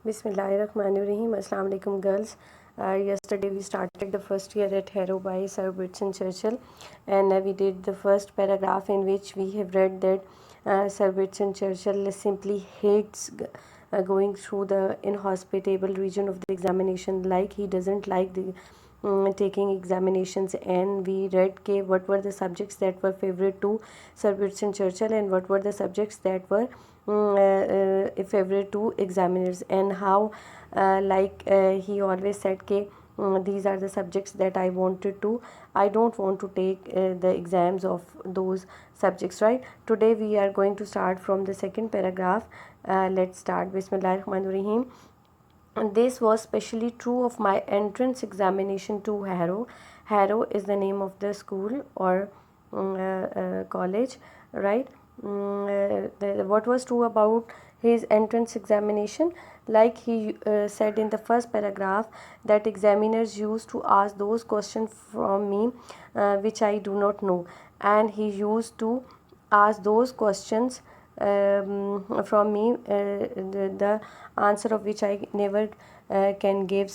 Bismillahirrahmanirrahim. Assalamu alaikum, girls. Yesterday we started the first year at Harrow by Sir Winston Churchill, and we did the first paragraph in which we have read that Sir Winston Churchill simply hates going through the inhospitable region of the examination, like he doesn't like the taking examinations. And we read what were the subjects that were favorite to Sir Winston Churchill and what were the subjects that were favorite to examiners, and how he always said these are the subjects that I don't want to take the exams of those subjects, right? Today we are going to start from the second paragraph. Let's start. Bismillahirrahmanirrahim. And this was especially true of my entrance examination to Harrow. Harrow is the name of the school or college, right? What was true about his entrance examination? Like he said in the first paragraph, that examiners used to ask those questions from me which I do not know, and he used to ask those questions from me the answer of which I never can give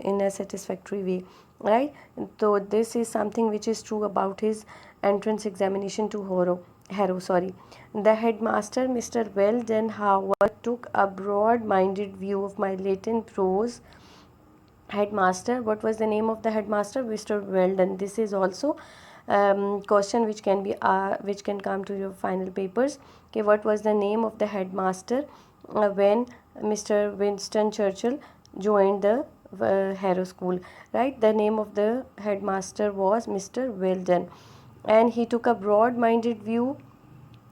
in a satisfactory way, right? So this is something which is true about his entrance examination to Harrow. The headmaster, Mr. Weldon Howard, took a broad-minded view of my latent prose. Headmaster, what was the name of the headmaster? Mr. Weldon. This is also question which can come to your final papers. Okay, what was the name of the headmaster when Mr. Winston Churchill joined the Harrow School, right? The name of the headmaster was Mr. Weldon, and he took a broad-minded view.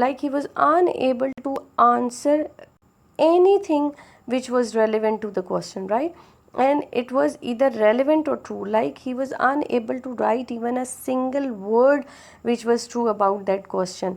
like he was unable to answer anything which was relevant to the question, right? And it was either relevant or true, like he was unable to write even a single word which was true about that question.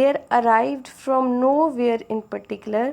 there arrived from nowhere in particular,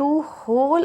2 whole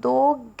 2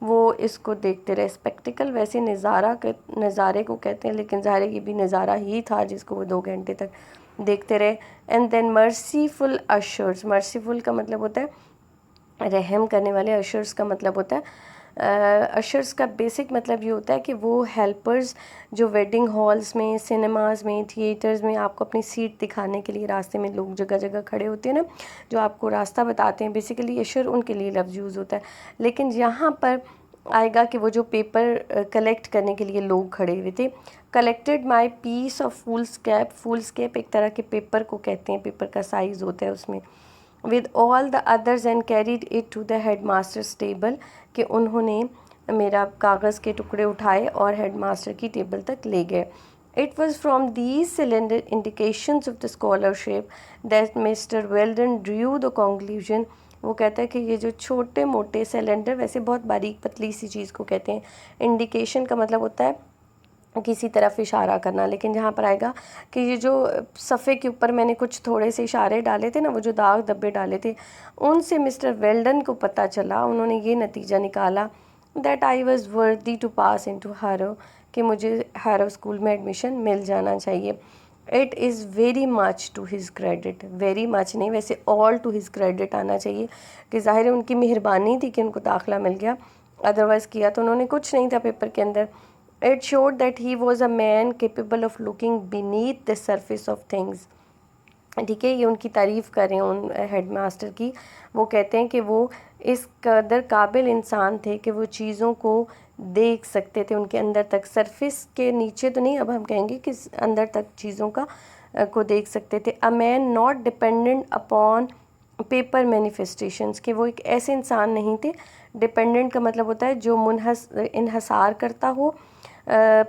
وہ اس کو دیکھتے رہے. Spectacle ویسے نظارے کو کہتے ہیں، لیکن ظاہر ہے یہ بھی نظارہ ہی تھا جس کو وہ 2 گھنٹے تک دیکھتے رہے. اینڈ دین مرسیفل اشرز، مرسیفل کا مطلب ہوتا ہے رحم کرنے والے، اشرز کا مطلب ہوتا ہے اشرز کا بیسک مطلب یہ ہوتا ہے کہ وہ ہیلپرز جو ویڈنگ ہالز میں، سنیماز میں، تھیٹرز میں آپ کو اپنی سیٹ دکھانے کے لیے راستے میں لوگ جگہ جگہ کھڑے ہوتے ہیں نا، جو آپ کو راستہ بتاتے ہیں، بیسیکلی اشر ان کے لیے لفظ یوز ہوتا ہے. لیکن یہاں پر آئے گا کہ وہ جو پیپر کلیکٹ کرنے کے لیے لوگ کھڑے ہوئے تھے. کلیکٹڈ مائی پیس آف فولسکیپ ایک طرح کے پیپر کو کہتے ہیں، پیپر کا سائز ہوتا ہے اس میں. with all the others and carried it to the head master's table، کہ انہوں نے میرا کاغذ کے ٹکڑے اٹھائے اور ہیڈ ماسٹر کی ٹیبل تک لے گئے. It was from these slender indications of the scholarship that Mr. Weldon drew the conclusion. وہ کہتا ہے کہ یہ جو چھوٹے موٹے سلنڈر، ویسے بہت باریک پتلی سی چیز کو کہتے ہیں. انڈیکیشن کا مطلب ہوتا ہے کسی طرف اشارہ کرنا، لیکن جہاں پر آئے گا کہ یہ جو صفحے کے اوپر میں نے کچھ تھوڑے سے اشارے ڈالے تھے نا، وہ جو داغ دھبے ڈالے تھے، ان سے مسٹر ویلڈن کو پتہ چلا، انہوں نے یہ نتیجہ نکالا that I was worthy to pass into Harrow, کہ مجھے ہیرو اسکول میں ایڈمیشن مل جانا چاہیے. It is very much to his credit, very much نہیں، ویسے آل ٹو ہز کریڈٹ آنا چاہیے کہ ظاہر ہے ان کی مہربانی تھی کہ ان کو داخلہ مل گیا، ادروائز کیا تو انہوں نے کچھ نہیں تھا پیپر کے اندر. It showed that he was a man capable of looking beneath the surface of things. ٹھیک ہے، یہ ان کی تعریف کر رہے ہیں ان ہیڈ ماسٹر کی. وہ کہتے ہیں کہ وہ اس قدر قابل انسان تھے کہ وہ چیزوں کو دیکھ سکتے تھے ان کے اندر تک، سرفیس کے نیچے تو نہیں، اب ہم کہیں گے کہ اندر تک چیزوں کا کو دیکھ سکتے تھے. A man not dependent upon paper manifestations, کہ وہ ایک ایسے انسان نہیں تھے. ڈپینڈنٹ کا مطلب ہوتا ہے جو انحصار کرتا ہو.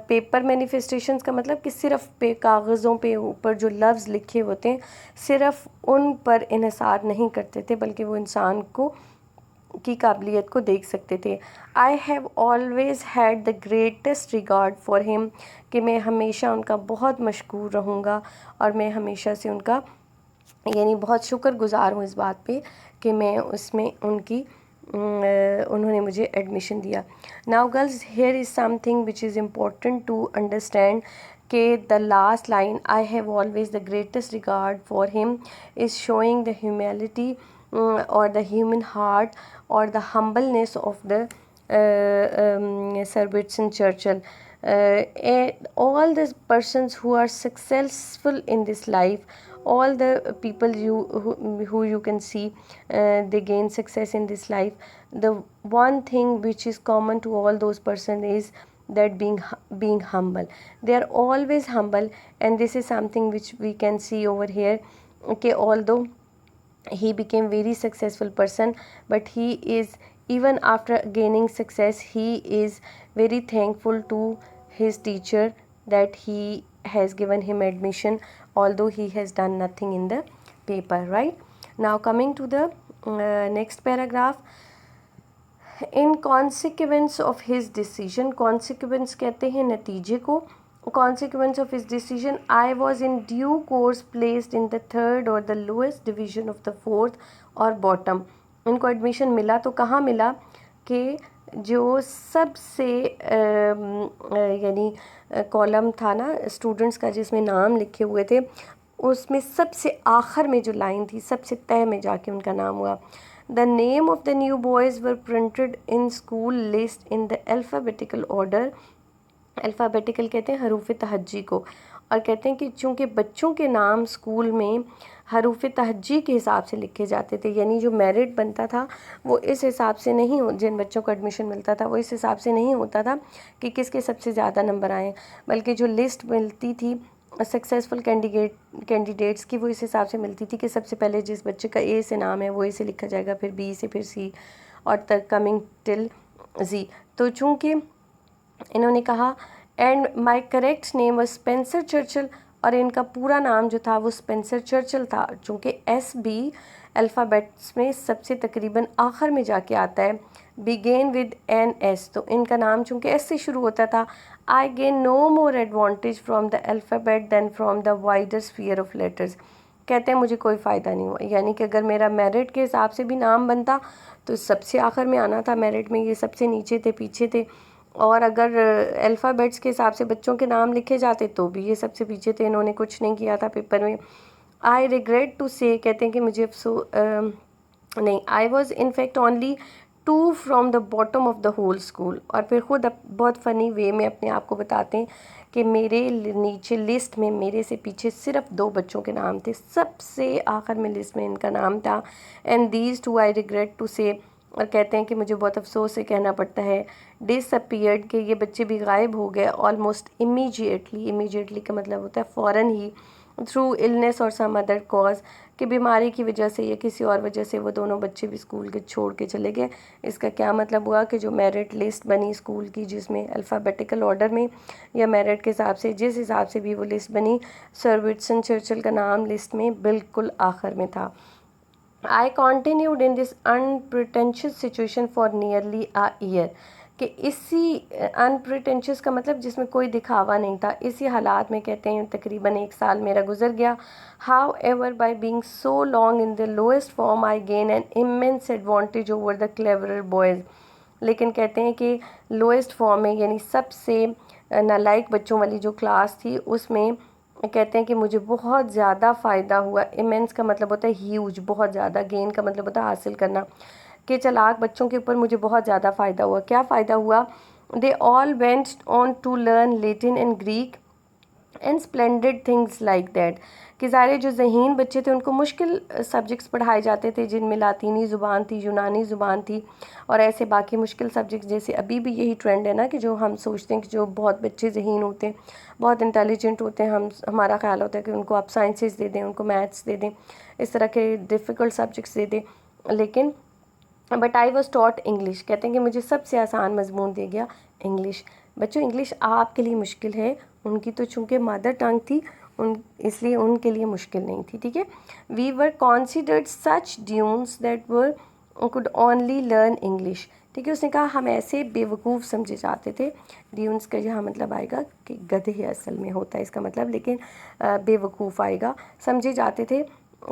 پیپر مینیفیسٹیشنز کا مطلب کہ صرف کاغذوں پہ اوپر جو لفظ لکھے ہوتے ہیں صرف ان پر انحصار نہیں کرتے تھے، بلکہ وہ انسان کو کی قابلیت کو دیکھ سکتے تھے. آئی have always had the greatest regard for ہم، کہ میں ہمیشہ ان کا بہت مشکور رہوں گا، اور میں ہمیشہ سے ان کا یعنی بہت شکر گزار ہوں اس بات پہ کہ میں اس میں انہوں نے مجھے ایڈمیشن دیا. Now girls, here is something which is important to understand, کہ the last line I have always the greatest regard for him is شوئنگ the humanity اور دا ہیومن ہارٹ اور the humbleness of the sir Winston Churchill. All the persons who are successful in this life, all the people who you can see they gain success in this life, the one thing which is common to all those persons is that being humble. They are always humble, and this is something which we can see over here, okay, although he became very successful person, but he is, even after gaining success, he is very thankful to his teacher that he has given him admission, although he has done nothing in the paper, right? Now coming to the next paragraph. In consequence of his decision, consequence کہتے ہیں نتیجے کو. Consequence of his decision, I was in due course placed in the third or the lowest division of the fourth or bottom. ان کو admission ملا تو کہاں ملا کہ جو سب سے یعنی کالم تھا نا اسٹوڈنٹس کا جس میں نام لکھے ہوئے تھے، اس میں سب سے آخر میں جو لائن تھی سب سے تہ میں جا کے ان کا نام ہوا. The name of the new boys were printed in school list in the alphabetical order. Alphabetical کہتے ہیں حروف تہجی کو، اور کہتے ہیں کہ چونکہ بچوں کے نام اسکول میں حروف تہجی کے حساب سے لکھے جاتے تھے، یعنی جو میرٹ بنتا تھا وہ اس حساب سے نہیں جن بچوں کو ایڈمیشن ملتا تھا وہ اس حساب سے نہیں ہوتا تھا کہ کس کے سب سے زیادہ نمبر آئیں، بلکہ جو لسٹ ملتی تھی سکسیزفل کینڈیڈیٹس کی وہ اس حساب سے ملتی تھی کہ سب سے پہلے جس بچے کا اے سے نام ہے وہ اے سے لکھا جائے گا، پھر بی سے، پھر سی، اور تک کمنگ ٹل زی. تو چونکہ انہوں نے کہا and my correct name was Spencer Churchill, اور ان کا پورا نام جو تھا وہ اسپینسر چرچل تھا، چونکہ ایس بی الفابیٹس میں سب سے تقریباً آخر میں جا کے آتا ہے. بگین ود این ایس، تو ان کا نام چونکہ ایس سے شروع ہوتا تھا. I gain no more advantage from the alphabet than from the wider sphere of letters, کہتے ہیں مجھے کوئی فائدہ نہیں ہوا، یعنی کہ اگر میرا میرٹ کے حساب سے بھی نام بنتا تو سب سے آخر میں آنا تھا، میرٹ میں یہ سب سے نیچے تھے، پیچھے تھے، اور اگر الفابیٹس کے حساب سے بچوں کے نام لکھے جاتے تو بھی یہ سب سے پیچھے تھے، انہوں نے کچھ نہیں کیا تھا پیپر میں. آئی ریگریٹ ٹو سے، کہتے ہیں کہ مجھے نہیں، I was in fact only 2 from the bottom of the whole school. اور پھر خود بہت فنی وے میں اپنے آپ کو بتاتے ہیں کہ میرے نیچے لسٹ میں میرے سے پیچھے صرف 2 بچوں کے نام تھے، سب سے آخر میں لسٹ میں ان کا نام تھا. And these 2 I regret to سے، اور کہتے ہیں کہ مجھے بہت افسوس سے کہنا پڑتا ہے، ڈس اپیئرڈ، کہ یہ بچے بھی غائب ہو گئے، آلموسٹ امیجیٹلی. امیجیٹلی کا مطلب ہوتا ہے فوراً ہی، تھرو النیس اور سم ادر کاز، کہ بیماری کی وجہ سے یا کسی اور وجہ سے وہ دونوں بچے بھی اسکول کے چھوڑ کے چلے گئے. اس کا کیا مطلب ہوا کہ جو میرٹ لسٹ بنی اسکول کی، جس میں الفابیٹیکل آرڈر میں یا میرٹ کے حساب سے جس حساب سے بھی وہ لسٹ بنی، سر وٹسن چرچل کا نام لسٹ میں بالکل آخر میں تھا. I continued in this unpretentious situation for nearly a year. کہ اسی unpretentious کا مطلب جس میں کوئی دکھاوا نہیں تھا، اسی حالات میں کہتے ہیں تقریباً 1 سال میرا گزر گیا. However, by being so long in the lowest form, I gained an immense advantage over the cleverer boys. لیکن کہتے ہیں کہ لوئسٹ فارم میں، یعنی سب سے نالائق بچوں والی جو کلاس تھی، اس میں کہتے ہیں کہ مجھے بہت زیادہ فائدہ ہوا. ایمنس کا مطلب ہوتا ہے ہیوج، بہت زیادہ. گین کا مطلب ہوتا ہے حاصل کرنا، کہ چلاک بچوں کے اوپر مجھے بہت زیادہ فائدہ ہوا. کیا فائدہ ہوا؟ They all went on to learn Latin and Greek and splendid things like that. کہ ظاہر جو ذہین بچے تھے ان کو مشکل سبجیکٹس پڑھائے جاتے تھے، جن میں لاطینی زبان تھی، یونانی زبان تھی، اور ایسے باقی مشکل سبجیکٹس. جیسے ابھی بھی یہی ٹرینڈ ہے نا کہ جو ہم سوچتے ہیں کہ جو بہت بچے ذہین ہوتے ہیں، بہت انٹیلیجنٹ ہوتے ہیں، ہمارا خیال ہوتا ہے کہ ان کو آپ سائنسز دے دیں، ان کو میتھس دے دیں، اس طرح کے ڈیفیکلٹ سبجیکٹس دے دیں. لیکن بٹ آئی واز ٹاٹ انگلش. کہتے ہیں کہ مجھے سب سے آسان مضمون دے گیا انگلش. بچوں انگلش آپ کے لیے مشکل ہے، ان کی تو چونکہ مادر ٹنگ تھی، اس لیے ان کے لیے مشکل نہیں تھی. ٹھیک ہے. We were considered such dunces that we could only learn English. ٹھیک ہے. اس نے کہا ہم ایسے بے وقوف سمجھے جاتے تھے. ڈیونس کا یہاں مطلب آئے گا کہ گدھے اصل میں ہوتا ہے اس کا مطلب، لیکن بے وقوف آئے گا. سمجھے جاتے تھے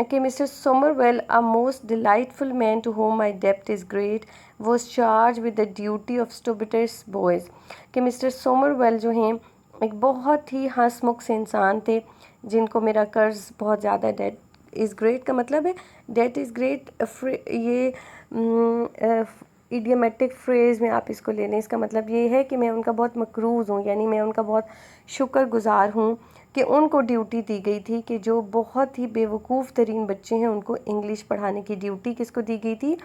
کہ mister Somerville, a most delightful man to whom my debt is great, was charged with the duty of Stobbitt's boys. کہ مسٹر سومرویل جو ہیں ایک بہت ہی ہنس مکھ سے انسان تھے جن کو میرا قرض بہت زیادہ. ڈیٹ از گریٹ کا مطلب ہے ڈیٹ از گریٹ. یہ ایڈیومیٹک فریز میں آپ اس کو لے لیں. اس کا مطلب یہ ہے کہ میں ان کا بہت مقروض ہوں، یعنی میں ان کا بہت شکر گزار ہوں کہ ان کو ڈیوٹی دی گئی تھی کہ جو بہت ہی بے وقوف ترین بچے ہیں ان کو انگلش پڑھانے کی ڈیوٹی کس کو دی گئی تھی؟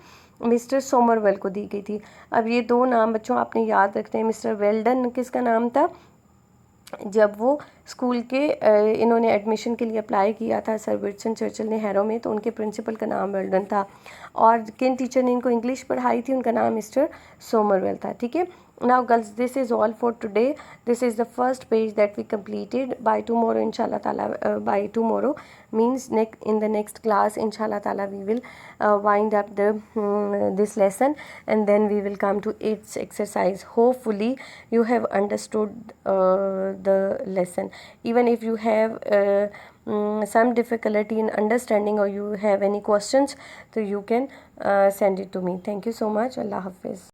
مسٹر سومرویل کو دی گئی تھی. اب یہ 2 نام بچوں آپ نے یاد رکھتے ہیں. مسٹر ویلڈن کس کا نام تھا؟ جب وہ اسکول کے انہوں نے ایڈمیشن کے لیے اپلائی کیا تھا سر وٹسن چرچل نے ہیرو میں، تو ان کے پرنسپل کا نام ویلڈن تھا، اور کن ٹیچر نے ان کو انگلش پڑھائی تھی ان کا نام مسٹر سومرویل تھا. ٹھیک ہے. Now girls, this is all for today. This is the first page that we completed. By tomorrow inshallah ta'ala, by tomorrow means in the next class inshallah ta'ala we will wind up this lesson, and then we will come to its exercise. Hopefully you have understood the lesson. Even if you have some difficulty in understanding or you have any questions, so you can send it to me. Thank you so much. Allah Hafiz.